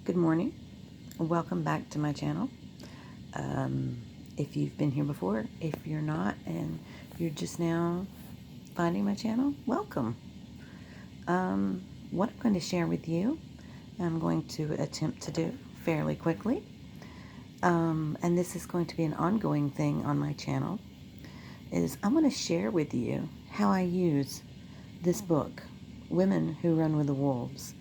Good morning. Welcome back to my channel. If you've been here before, if you're not, and you're just now finding my channel, welcome. What I'm going to share with you, I'm going to attempt to do fairly quickly. And this is going to be an ongoing thing on my channel, is I'm going to share with you how I use this book, Women Who Run with the Wolves.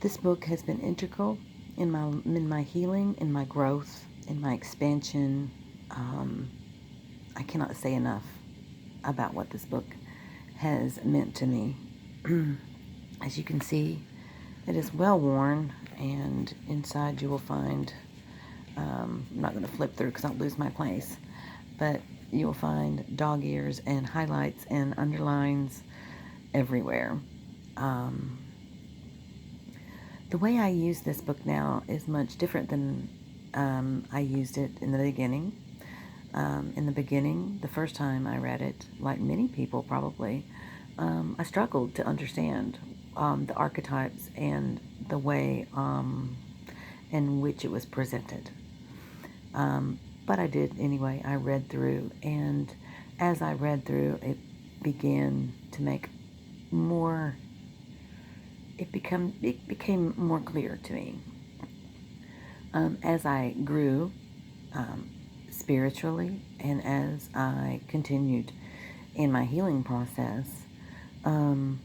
This book has been integral in my healing, in my growth, in my expansion. I cannot say enough about what this book has meant to me. As you can see, it is well worn, and inside you will find, I'm not going to flip through because I'll lose my place, but you'll find dog ears and highlights and underlines everywhere. The way I use this book now is much different than I used it in the beginning. In the beginning, the first time I read it, like many people probably, I struggled to understand the archetypes and the way in which it was presented. But I did anyway. I read through, and as I read through, it began to make more... It became more clear to me. As I grew spiritually, and as I continued in my healing process, I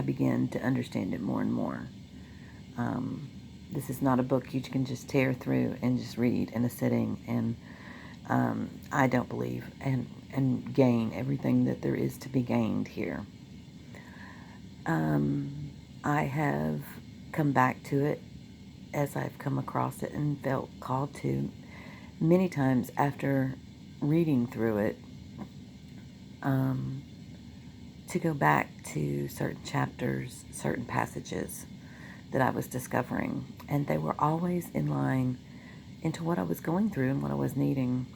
began to understand it more and more. This is not a book you can just tear through and just read in a sitting, and I don't believe, and gain everything that there is to be gained here. I have come back to it as I've come across it and felt called to many times after reading through it, to go back to certain chapters, certain passages that I was discovering, and they were always in line into what I was going through and what I was needing.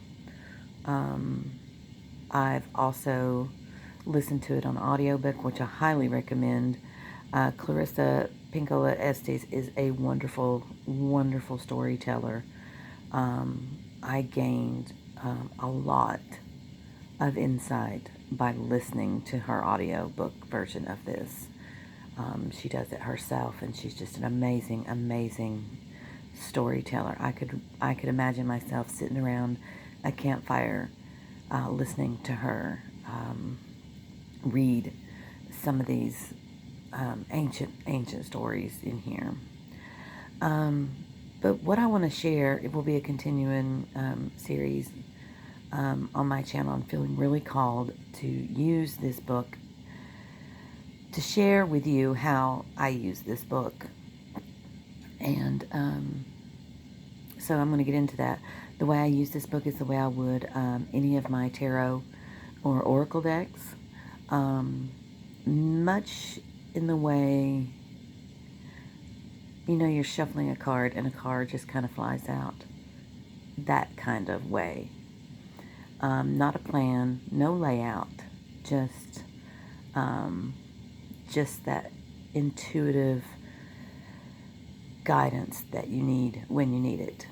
I've also listened to it on audiobook, which I highly recommend. Clarissa Pinkola Estes is a wonderful, wonderful storyteller. I gained a lot of insight by listening to her audiobook version of this. She does it herself, and she's just an amazing, amazing storyteller. I could imagine myself sitting around a campfire listening to her read some of these ancient stories in here. But what I want to share, it will be a continuing series on my channel. I'm feeling really called to use this book to share with you how I use this book. And so I'm going to get into that. The way I use this book is the way I would any of my tarot or oracle decks. Much in the way, you know, you're shuffling a card and a card just kind of flies out. That kind of way. Not a plan, no layout, just that intuitive guidance that you need when you need it.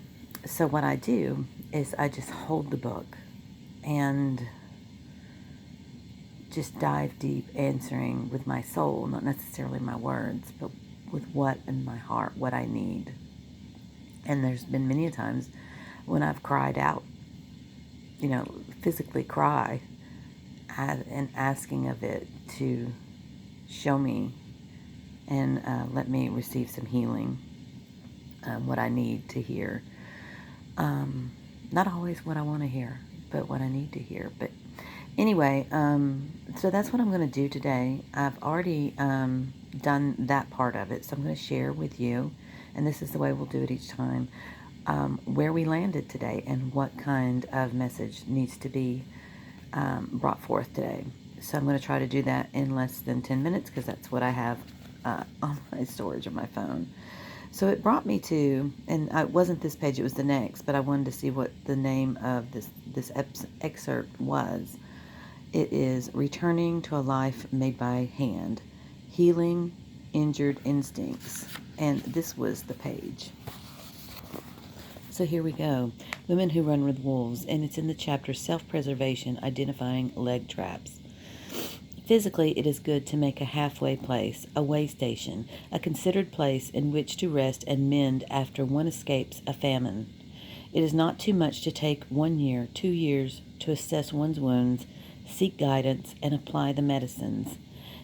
So what I do is I just hold the book and just dive deep, answering with my soul, not necessarily my words, but with what in my heart, what I need. And there's been many times when I've cried out, you know, physically cry, and asking of it to show me and let me receive some healing, what I need to hear. Not always what I want to hear, but what I need to hear. But anyway, so that's what I'm going to do today. I've already done that part of it, so I'm going to share with you, and this is the way we'll do it each time, where we landed today and what kind of message needs to be brought forth today. So I'm going to try to do that in less than 10 minutes because that's what I have on my storage on my phone. So it brought me to, and it wasn't this page, it was the next, but I wanted to see what the name of this excerpt was. It is Returning to a Life Made by Hand, Healing injured instincts. And this was the page. So here we go. Women Who Run with Wolves, and it's in the chapter Self-Preservation, Identifying Leg Traps. Physically, it is good to make a halfway place, a way station, a considered place in which to rest and mend after one escapes a famine. It is not too much to take 1 year, 2 years to assess one's wounds, seek guidance, and apply the medicines.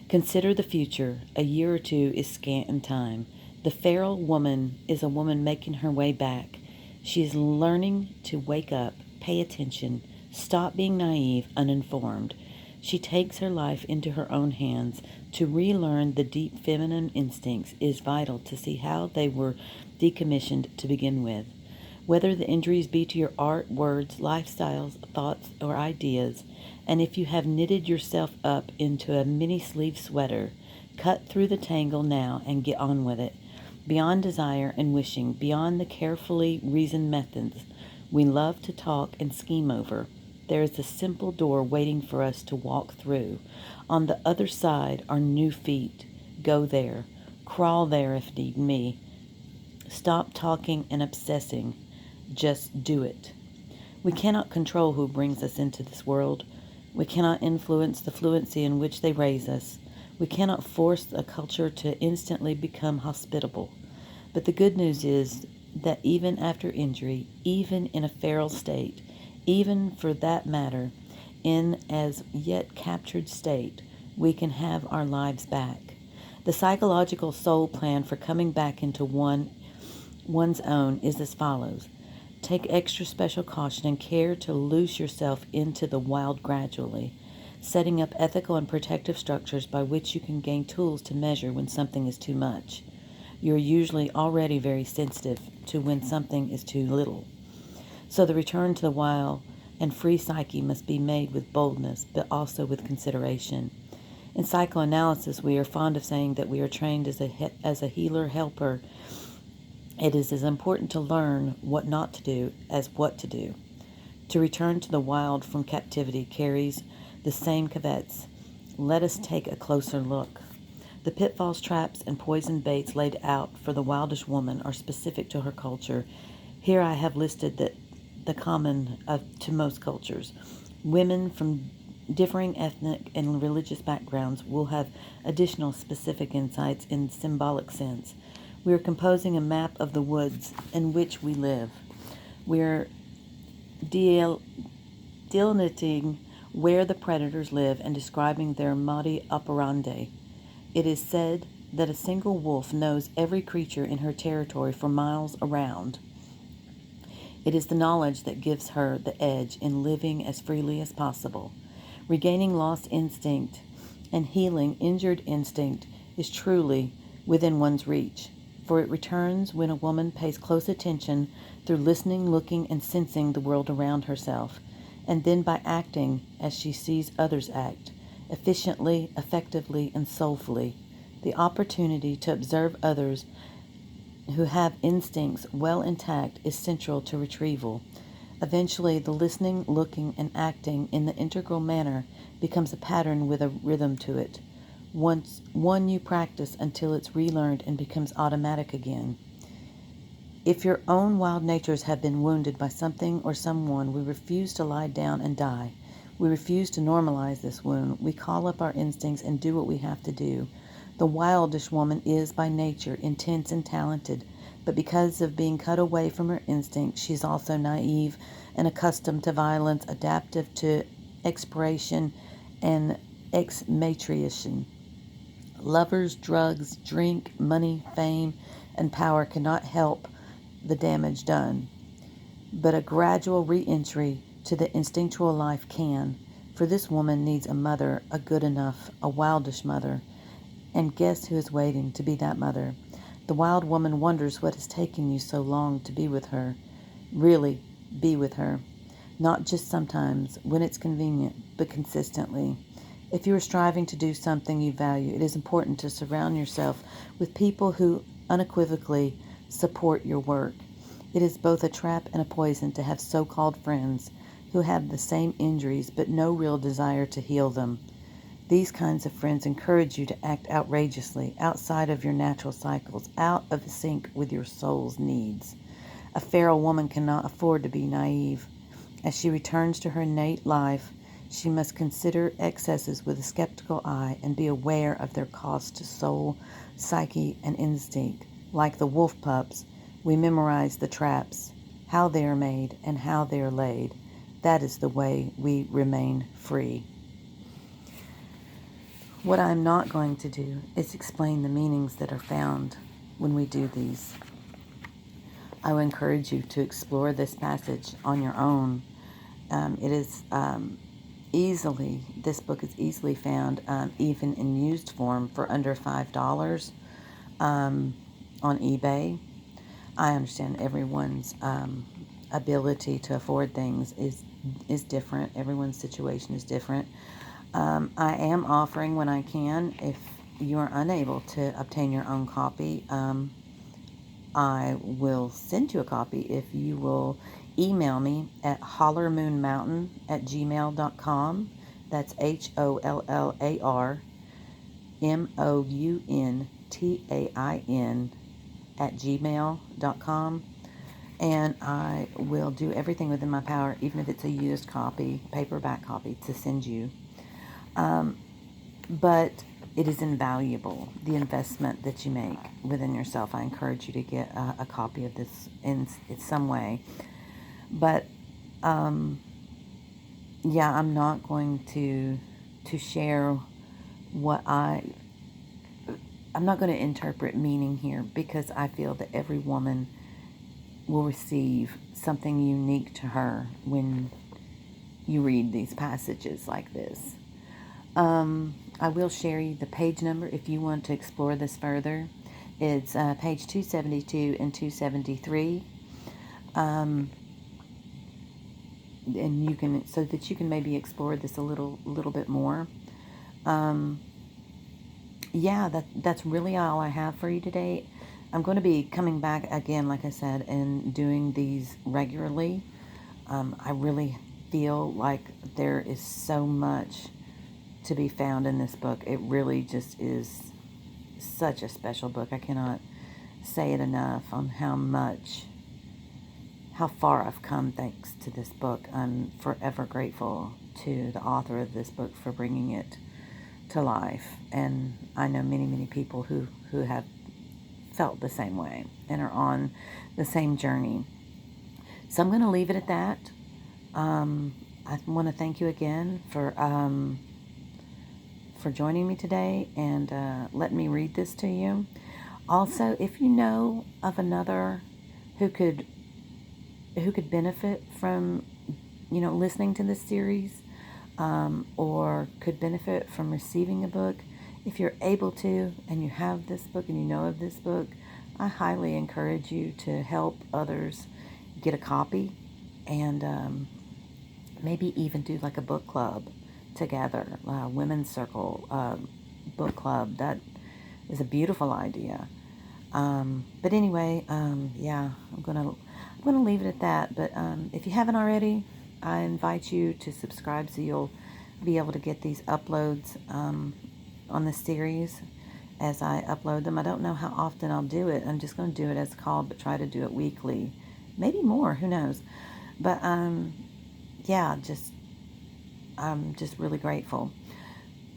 Consider the future. A year or two is scant in time. The feral woman is a woman making her way back. She is learning to wake up, pay attention, stop being naive, uninformed. She takes her life into her own hands. To relearn the deep feminine instincts is vital to see how they were decommissioned to begin with. Whether the injuries be to your art, words, lifestyles, thoughts, or ideas, and if you have knitted yourself up into a mini-sleeve sweater, cut through the tangle now and get on with it. Beyond desire and wishing, beyond the carefully reasoned methods we love to talk and scheme over, there is a simple door waiting for us to walk through. On the other side are new feet. Go there. Crawl there if need be. Stop talking and obsessing. Just do it. We cannot control who brings us into this world. We cannot influence the fluency in which they raise us. We cannot force a culture to instantly become hospitable. But the good news is that even after injury, even in a feral state, even for that matter, in as yet captured state, we can have our lives back. The psychological soul plan for coming back into one's own is as follows. Take extra special caution and care to loose yourself into the wild gradually, setting up ethical and protective structures by which you can gain tools to measure when something is too much. You're usually already very sensitive to when something is too little. So the return to the wild and free psyche must be made with boldness, but also with consideration. In psychoanalysis, we are fond of saying that we are trained as a healer-helper. It is as important to learn what not to do as what to do. To return to the wild from captivity carries the same cavets. Let us take a closer look. The pitfalls, traps, and poison baits laid out for the wildish woman are specific to her culture. Here I have listed the common to most cultures. Women from differing ethnic and religious backgrounds will have additional specific insights in symbolic sense. We are composing a map of the woods in which we live. We are delineating where the predators live and describing their modus operandi. It is said that a single wolf knows every creature in her territory for miles around. It is the knowledge that gives her the edge in living as freely as possible. Regaining lost instinct and healing injured instinct is truly within one's reach, for it returns when a woman pays close attention through listening, looking, and sensing the world around herself, and then by acting as she sees others act, efficiently, effectively, and soulfully. The opportunity to observe others who have instincts well intact is central to retrieval. Eventually, the listening, looking, and acting in the integral manner becomes a pattern with a rhythm to it. One you practice until it's relearned and becomes automatic again. If your own wild natures have been wounded by something or someone, we refuse to lie down and die. We refuse to normalize this wound. We call up our instincts and do what we have to do. The wildish woman is, by nature, intense and talented, but because of being cut away from her instinct, she's also naive and accustomed to violence, adaptive to expiration and exmatriation. Lovers, drugs, drink, money, fame, and power cannot help the damage done, but a gradual re-entry to the instinctual life can, for this woman needs a mother, a good enough, a wildish mother. And guess who is waiting to be that mother? The wild woman wonders what has taken you so long to be with her. Really, be with her. Not just sometimes, when it's convenient, but consistently. If you are striving to do something you value, it is important to surround yourself with people who unequivocally support your work. It is both a trap and a poison to have so-called friends who have the same injuries but no real desire to heal them. These kinds of friends encourage you to act outrageously, outside of your natural cycles, out of sync with your soul's needs. A feral woman cannot afford to be naive. As she returns to her innate life, she must consider excesses with a skeptical eye and be aware of their cost to soul, psyche, and instinct. Like the wolf pups, we memorize the traps, how they are made, and how they are laid. That is the way we remain free. What I'm not going to do is explain the meanings that are found when we do these. I would encourage you to explore this passage on your own. It is this book is easily found even in used form for under $5 on eBay. I understand everyone's ability to afford things is different. Everyone's situation is different. I am offering when I can, if you are unable to obtain your own copy, I will send you a copy if you will email me at hollermoonmountain@gmail.com. That's HOLLARMOUNTAIN@gmail.com. And I will do everything within my power, even if it's a used copy, paperback copy, to send you. But it is invaluable, the investment that you make within yourself. I encourage you to get a copy of this in some way. But, I'm not going to share I'm not going to interpret meaning here, because I feel that every woman will receive something unique to her when you read these passages like this. I will share you the page number if you want to explore this further. It's page 272 and 273. And you can, so that you can maybe explore this a little bit more. That's really all I have for you today. I'm going to be coming back again, like I said, and doing these regularly. I really feel like there is so much to be found in this book. It really just is such a special book. I cannot say it enough on how far I've come thanks to this book. I'm forever grateful to the author of this book for bringing it to life. And I know many, many people who have felt the same way and are on the same journey. So I'm going to leave it at that. I want to thank you again for joining me today and letting me read this to you. Also, if you know of another who could benefit from, listening to this series, or could benefit from receiving a book, if you're able to, and you have this book and you know of this book, I highly encourage you to help others get a copy, and maybe even do like a book club together, women's circle book club. That is a beautiful idea. But anyway, I'm gonna leave it at that. But if you haven't already, I invite you to subscribe so you'll be able to get these uploads on the series as I upload them. I don't know how often I'll do it. I'm just going to do it as called, but try to do it weekly, maybe more. Who knows? But I'm just really grateful.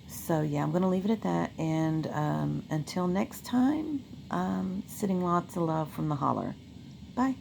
So I'm going to leave it at that. And until next time, sending lots of love from the holler. Bye.